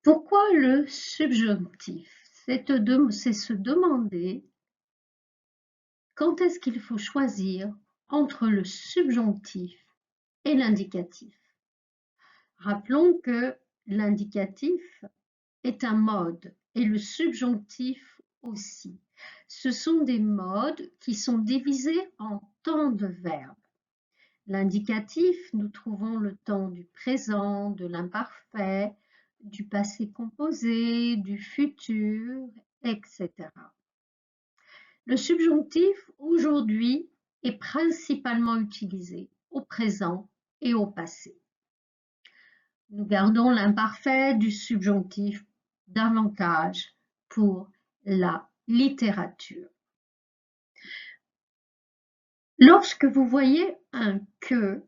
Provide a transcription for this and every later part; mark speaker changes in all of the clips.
Speaker 1: Pourquoi le subjonctif? C'est se demander quand est-ce qu'il faut choisir entre le subjonctif et l'indicatif. Rappelons que l'indicatif est un mode et le subjonctif aussi. Ce sont des modes qui sont divisés en temps de verbe. L'indicatif, nous trouvons le temps du présent, de l'imparfait, du passé composé, du futur, etc. Le subjonctif, aujourd'hui, est principalement utilisé au présent et au passé. Nous gardons l'imparfait du subjonctif davantage pour la littérature. Lorsque vous voyez un « que »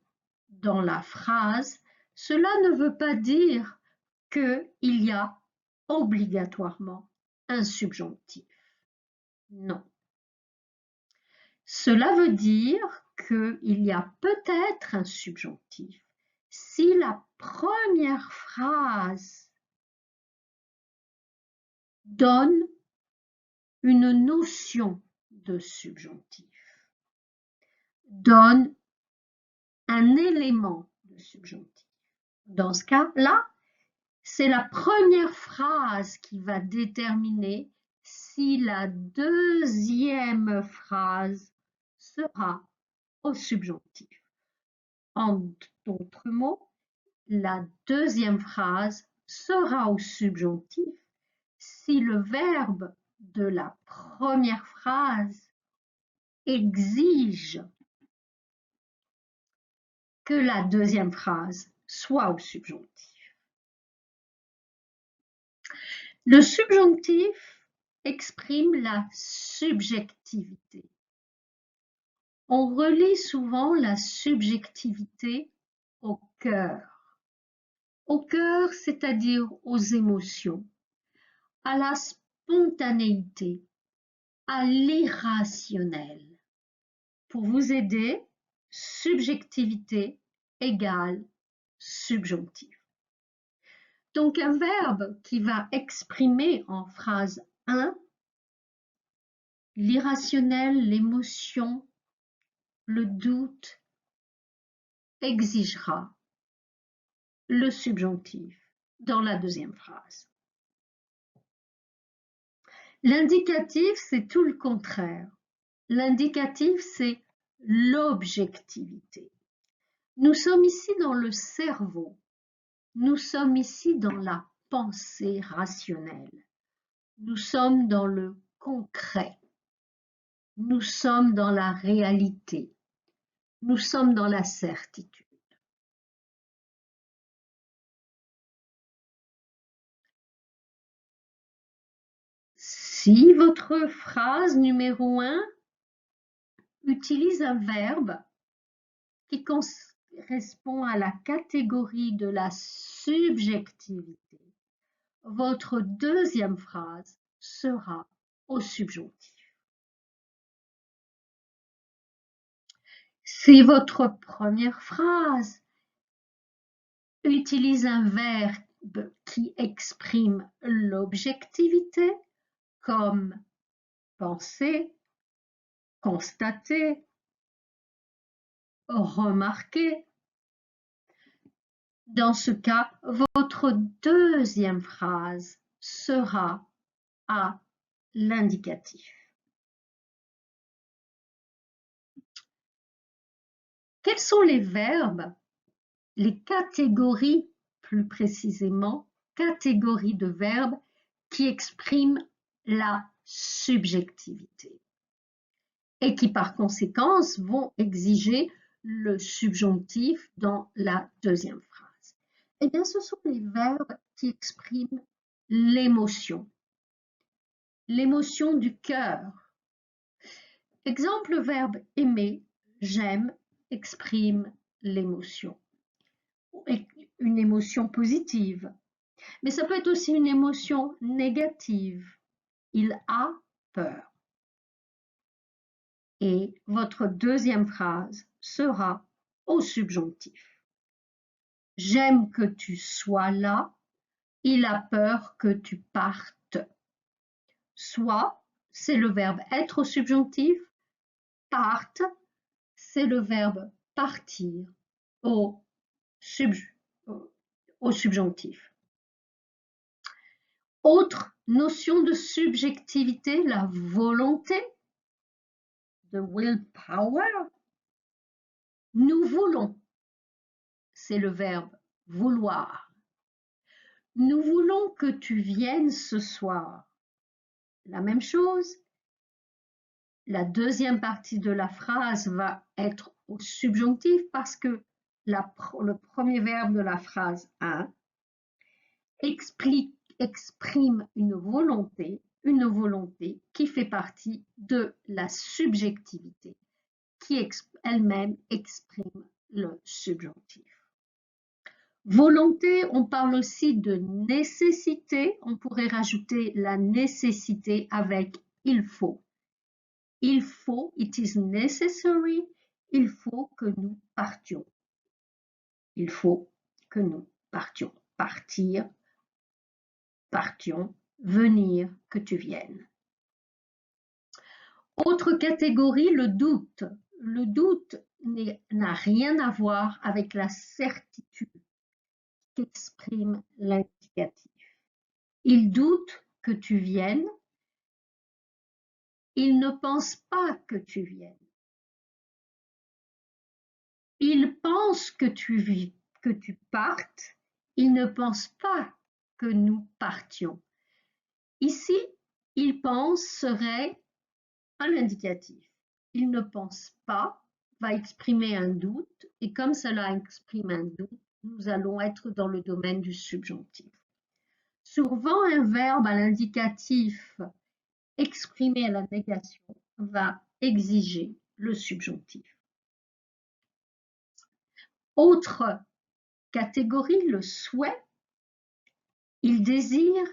Speaker 1: dans la phrase, cela ne veut pas dire qu'il y a obligatoirement un subjonctif. Non. Cela veut dire qu'il y a peut-être un subjonctif si la première phrase donne une notion de subjonctif, donne un élément de subjonctif. Dans ce cas-là, c'est la première phrase qui va déterminer si la deuxième phrase sera au subjonctif. En d'autres mots, la deuxième phrase sera au subjonctif si le verbe de la première phrase exige que la deuxième phrase soit au subjonctif. Le subjonctif exprime la subjectivité. On relie souvent la subjectivité au cœur. Au cœur, c'est-à-dire aux émotions, à la spontanéité, à l'irrationnel. Pour vous aider, subjectivité égale subjonctif. Donc un verbe qui va exprimer en phrase 1 l'irrationnel, l'émotion, le doute exigera le subjonctif dans la deuxième phrase. L'indicatif, c'est tout le contraire. L'indicatif, c'est l'objectivité. Nous sommes ici dans le cerveau. Nous sommes ici dans la pensée rationnelle. Nous sommes dans le concret. Nous sommes dans la réalité. Nous sommes dans la certitude. Si votre phrase numéro 1 utilise un verbe qui correspond à la catégorie de la subjectivité, votre deuxième phrase sera au subjonctif. Si votre première phrase utilise un verbe qui exprime l'objectivité, comme penser, constater, remarquer, dans ce cas, votre deuxième phrase sera à l'indicatif. Quels sont les verbes, les catégories, plus précisément, catégories de verbes qui expriment la subjectivité et qui par conséquence vont exiger le subjonctif dans la deuxième phrase? Eh bien, ce sont les verbes qui expriment l'émotion du cœur. Exemple, le verbe aimer, j'aime, exprime l'émotion, une émotion positive. Mais ça peut être aussi une émotion négative. Il a peur. Et votre deuxième phrase sera au subjonctif. J'aime que tu sois là. il a peur que tu partes. Soit, c'est le verbe être au subjonctif, part, c'est le verbe partir au, au subjonctif. Autre notion de subjectivité, la volonté, the willpower. Nous voulons, c'est le verbe vouloir. Nous voulons que tu viennes ce soir. La même chose. La deuxième partie de la phrase va être au subjonctif parce que le premier verbe de la phrase 1 exprime une volonté qui fait partie de la subjectivité, qui elle-même exprime le subjonctif. Volonté, on parle aussi de nécessité, on pourrait rajouter la nécessité avec il faut. Il faut, it is necessary, il faut que nous partions. Il faut que nous partions. Partir, partions, venir, que tu viennes. Autre catégorie, le doute. Le doute n'a rien à voir avec la certitude qu'exprime l'indicatif. Il doute que tu viennes. Il ne pense pas que tu viennes. Il pense que tu partes. Il ne pense pas que nous partions. Ici, il pense serait un indicatif. Il ne pense pas va exprimer un doute et comme cela exprime un doute, nous allons être dans le domaine du subjonctif. Souvent, un verbe à l'indicatif exprimé à la négation va exiger le subjonctif. Autre catégorie, le souhait. Il désire,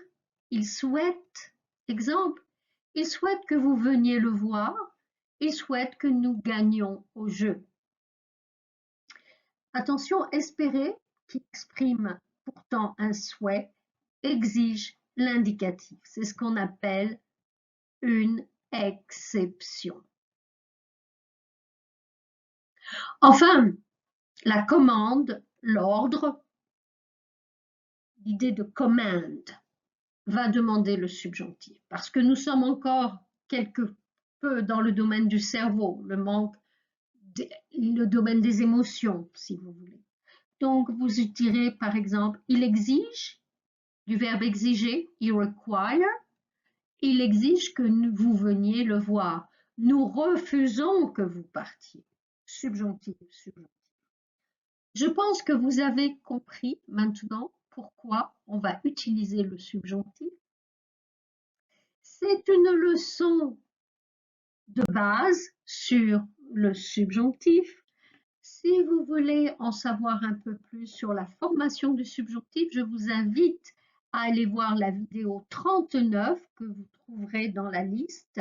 Speaker 1: il souhaite. Exemple, il souhaite que vous veniez le voir. Il souhaite que nous gagnions au jeu. Attention, espérer, qui exprime pourtant un souhait, exige l'indicatif. C'est ce qu'on appelle une exception. Enfin, la commande, l'ordre, l'idée de command va demander le subjonctif parce que nous sommes encore quelque peu dans le domaine du cerveau, le domaine des émotions, si vous voulez. Donc, vous direz par exemple, il exige, du verbe exiger, he require, il exige que vous veniez le voir. Nous refusons que vous partiez. Subjonctif, subjonctif. Je pense que vous avez compris maintenant pourquoi on va utiliser le subjonctif. C'est une leçon de base sur le subjonctif. Si vous voulez en savoir un peu plus sur la formation du subjonctif, je vous invite à aller voir la vidéo 39 que vous trouverez dans la liste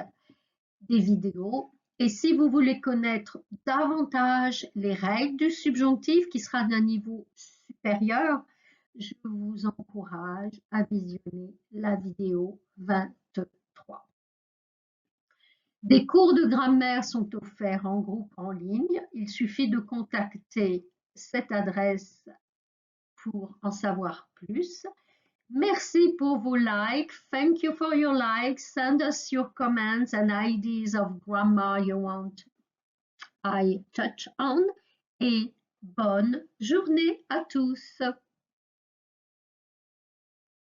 Speaker 1: des vidéos. Et si vous voulez connaître davantage les règles du subjonctif qui sera d'un niveau supérieur, je vous encourage à visionner la vidéo 23. Des cours de grammaire sont offerts en groupe en ligne. Il suffit de contacter cette adresse pour en savoir plus. Merci pour vos likes. Thank you for your likes. Send us your comments and ideas of grammar you want I touch on. Et bonne journée à tous.